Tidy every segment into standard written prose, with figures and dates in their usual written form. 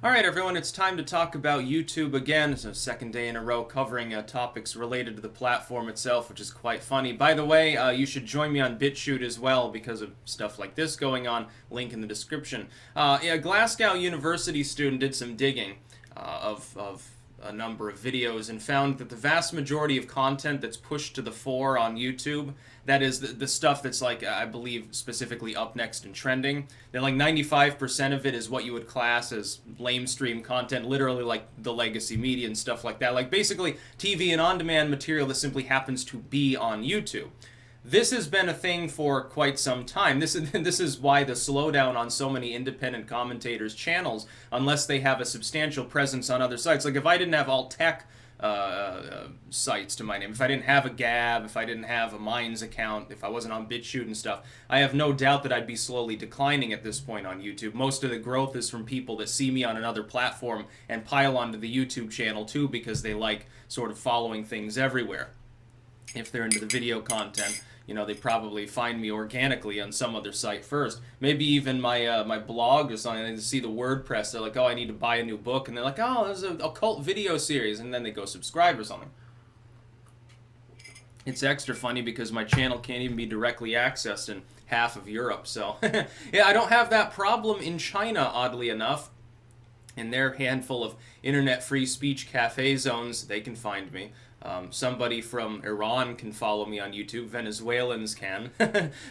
Alright everyone, it's time to talk about YouTube again. It's a second day in a row covering topics related to the platform itself, which is quite funny. By the way, you should join me on BitChute as well because of stuff like this going on. Link in the description. A Glasgow University student did some digging of a number of videos and found that the vast majority of content that's pushed to the fore on YouTube, that is the stuff that's like, I believe, specifically up next and trending, that like 95% of it is what you would class as lamestream content, literally like the legacy media and stuff like that. Like basically TV and on-demand material that simply happens to be on YouTube. This has been a thing for quite some time. This is why the slowdown on so many independent commentators' channels, unless they have a substantial presence on other sites. Like if I didn't have alt tech sites to my name, if I didn't have a Gab, if I didn't have a Minds account, if I wasn't on BitChute and stuff, I have no doubt that I'd be slowly declining at this point on YouTube. Most of the growth is from people that see me on another platform and pile onto the YouTube channel too because they like sort of following things everywhere. If they're into the video content, you know, they probably find me organically on some other site first. Maybe even my my blog or something. They see the WordPress. They're like, oh, I need to buy a new book. And they're like, oh, there's a cult video series. And then they go subscribe or something. It's extra funny because my channel can't even be directly accessed in half of Europe. So, yeah, I don't have that problem in China, oddly enough. In their handful of internet free speech cafe zones, they can find me. Somebody from Iran can follow me on YouTube. Venezuelans can.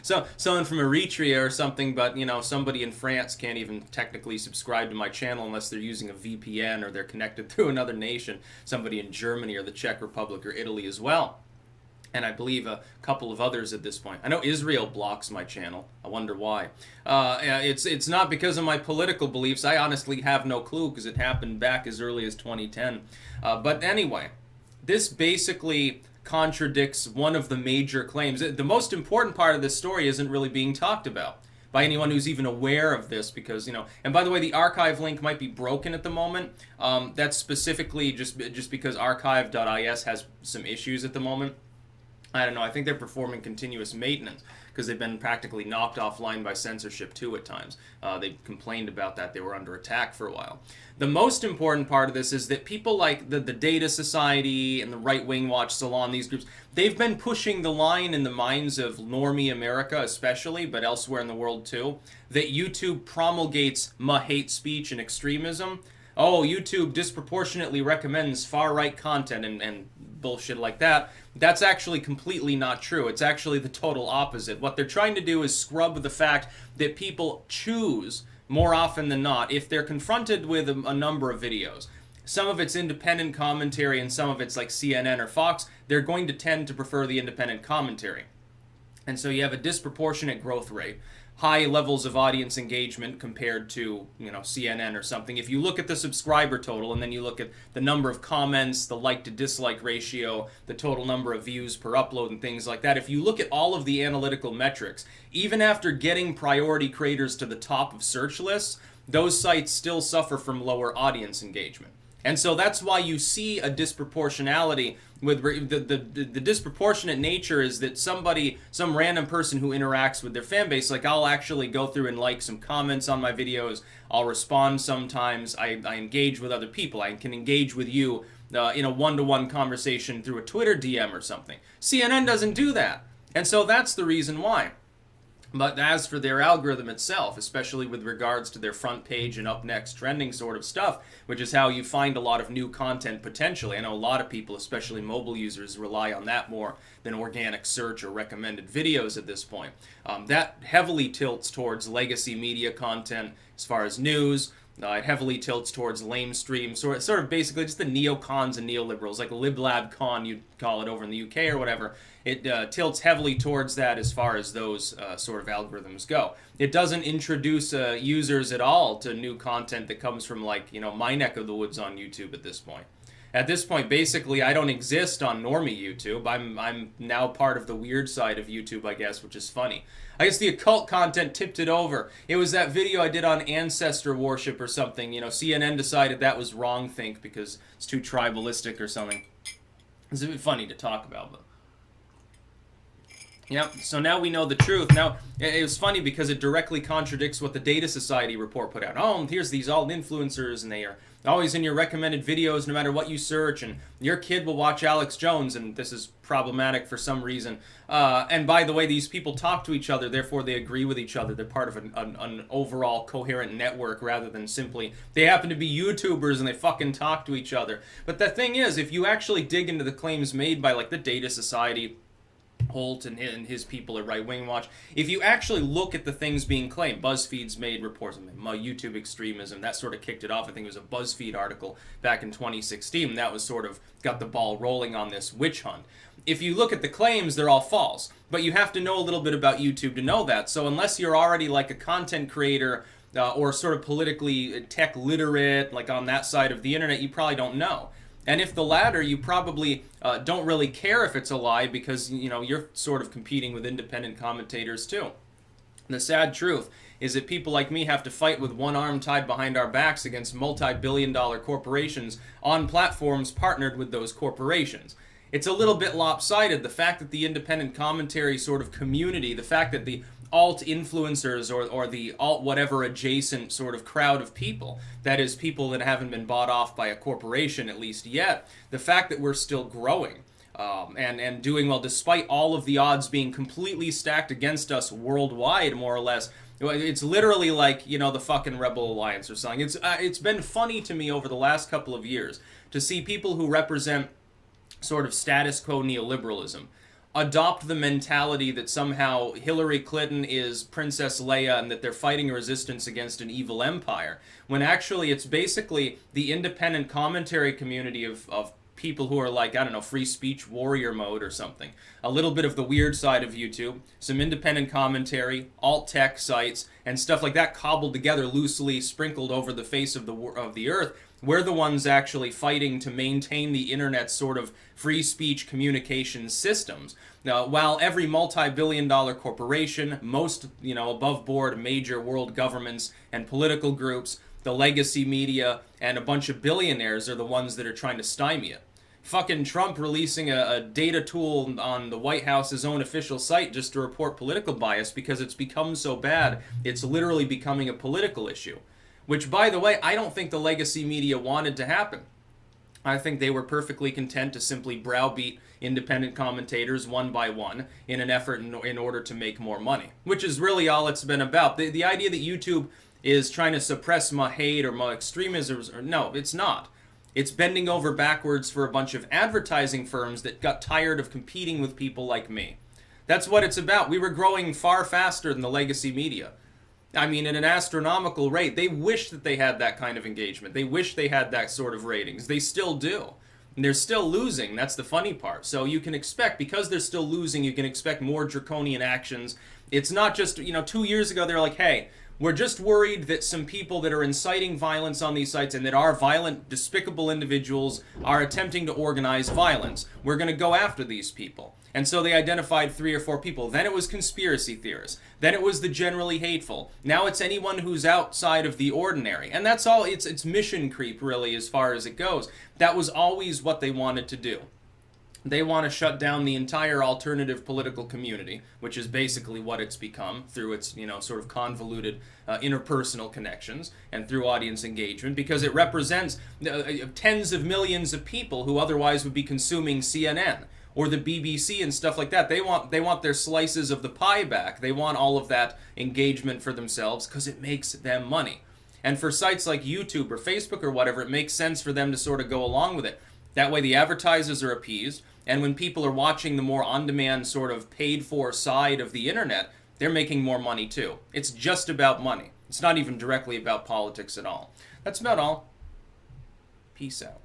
So someone from Eritrea or something, but you know, somebody in France can't even technically subscribe to my channel unless they're using a VPN or they're connected through another nation. Somebody in Germany or the Czech Republic or Italy as well. And I believe a couple of others at this point. I know Israel blocks my channel. I wonder why. It's not because of my political beliefs. I honestly have no clue because it happened back as early as 2010. But anyway, this basically contradicts one of the major claims. The most important part of this story isn't really being talked about by anyone who's even aware of this because, you know, and by the way, the archive link might be broken at the moment. That's specifically just because archive.is has some issues at the moment. I don't know, I think they're performing continuous maintenance because they've been practically knocked offline by censorship too at times. They complained about that. They were under attack for a while. The most important part of this is that people like the Data Society and the Right Wing Watch Salon, these groups, they've been pushing the line in the minds of normie America especially, but elsewhere in the world too, that YouTube promulgates hate speech and extremism. Oh, YouTube disproportionately recommends far-right content and bullshit like that. That's actually completely not true. It's actually the total opposite. What they're trying to do is scrub the fact that people choose, more often than not, if they're confronted with a number of videos, some of it's independent commentary and some of it's like CNN or Fox, they're going to tend to prefer the independent commentary. And so you have a disproportionate growth rate, high levels of audience engagement compared to, you know, CNN or something. If you look at the subscriber total and then you look at the number of comments, the like to dislike ratio, the total number of views per upload and things like that, if you look at all of the analytical metrics, even after getting priority creators to the top of search lists, those sites still suffer from lower audience engagement. And so that's why you see a disproportionality with the disproportionate nature is that some random person who interacts with their fan base, like I'll actually go through and like some comments on my videos, I'll respond sometimes, I engage with other people, I can engage with you in a one-to-one conversation through a Twitter DM or something. CNN doesn't do that. And so that's the reason why. But as for their algorithm itself, especially with regards to their front page and up next trending sort of stuff, which is how you find a lot of new content potentially. I know a lot of people, especially mobile users, rely on that more than organic search or recommended videos at this point. That heavily tilts towards legacy media content as far as news. It heavily tilts towards lamestream, sort of basically just the neocons and neoliberals, like LibLabCon, you'd call it over in the UK or whatever. It tilts heavily towards that as far as those sort of algorithms go. It doesn't introduce users at all to new content that comes from, like, you know, my neck of the woods on YouTube at this point. At this point, basically, I don't exist on normie YouTube. I'm now part of the weird side of YouTube, I guess, which is funny. I guess the occult content tipped it over. It was that video I did on ancestor worship or something. You know, CNN decided that was wrong think because it's too tribalistic or something. It's a bit funny to talk about, but Yep, so now we know the truth. Now, it was funny because it directly contradicts what the Data Society report put out. Oh, here's these alt influencers, and they are always in your recommended videos no matter what you search, and your kid will watch Alex Jones, and this is problematic for some reason. And by the way, these people talk to each other, therefore they agree with each other. They're part of an overall coherent network rather than simply, they happen to be YouTubers and they fucking talk to each other. But the thing is, if you actually dig into the claims made by like the Data Society, Holt and his people at Right Wing Watch, if you actually look at the things being claimed, BuzzFeed's made reports on YouTube extremism, that sort of kicked it off. I think it was a BuzzFeed article back in 2016 that was sort of got the ball rolling on this witch hunt. If you look at the claims, they're all false, but you have to know a little bit about YouTube to know that. So unless you're already like a content creator or sort of politically tech literate, like on that side of the internet, you probably don't know. And if the latter, you probably don't really care if it's a lie because, you know, you're sort of competing with independent commentators too. And the sad truth is that people like me have to fight with one arm tied behind our backs against multi-billion-dollar corporations on platforms partnered with those corporations. It's a little bit lopsided, the fact that the independent commentary sort of community, the fact that the alt influencers or the alt whatever adjacent sort of crowd of people, that is people that haven't been bought off by a corporation at least yet, the fact that we're still growing and doing well despite all of the odds being completely stacked against us worldwide, more or less. It's literally like, you know, the fucking Rebel Alliance or something. It's been funny to me over the last couple of years to see people who represent sort of status quo neoliberalism adopt the mentality that somehow Hillary Clinton is Princess Leia and that they're fighting a resistance against an evil empire, when actually it's basically the independent commentary community of people who are like, I don't know, free speech warrior mode or something. A little bit of the weird side of YouTube, some independent commentary, alt tech sites, and stuff like that cobbled together loosely, sprinkled over the face of the earth. We're the ones actually fighting to maintain the internet's sort of free speech communication systems. Now, while every multi-billion-dollar corporation, most, you know, above-board major world governments and political groups, the legacy media, and a bunch of billionaires are the ones that are trying to stymie it. Fucking Trump releasing a data tool on the White House's own official site just to report political bias because it's become so bad, it's literally becoming a political issue. Which, by the way, I don't think the legacy media wanted to happen. I think they were perfectly content to simply browbeat independent commentators one by one in an effort in order to make more money, which is really all it's been about. The idea that YouTube is trying to suppress my hate or my extremism, no, it's not. It's bending over backwards for a bunch of advertising firms that got tired of competing with people like me. That's what it's about. We were growing far faster than the legacy media. I mean, at an astronomical rate. They wish that they had that kind of engagement. They wish they had that sort of ratings. They still do. And they're still losing. That's the funny part. So you can expect, because they're still losing, you can expect more draconian actions. It's not just, 2 years ago they're like, hey, we're just worried that some people that are inciting violence on these sites and that are violent, despicable individuals are attempting to organize violence. We're going to go after these people. And so they identified 3 or 4 people. Then it was conspiracy theorists. Then it was the generally hateful. Now it's anyone who's outside of the ordinary. And that's all. It's mission creep, really, as far as it goes. That was always what they wanted to do. They want to shut down the entire alternative political community, which is basically what it's become through its, sort of convoluted interpersonal connections and through audience engagement, because it represents tens of millions of people who otherwise would be consuming CNN or the BBC and stuff like that. They want their slices of the pie back. They want all of that engagement for themselves because it makes them money. And for sites like YouTube or Facebook or whatever, it makes sense for them to sort of go along with it. That way the advertisers are appeased, and when people are watching the more on-demand sort of paid-for side of the internet, they're making more money too. It's just about money. It's not even directly about politics at all. That's about all. Peace out.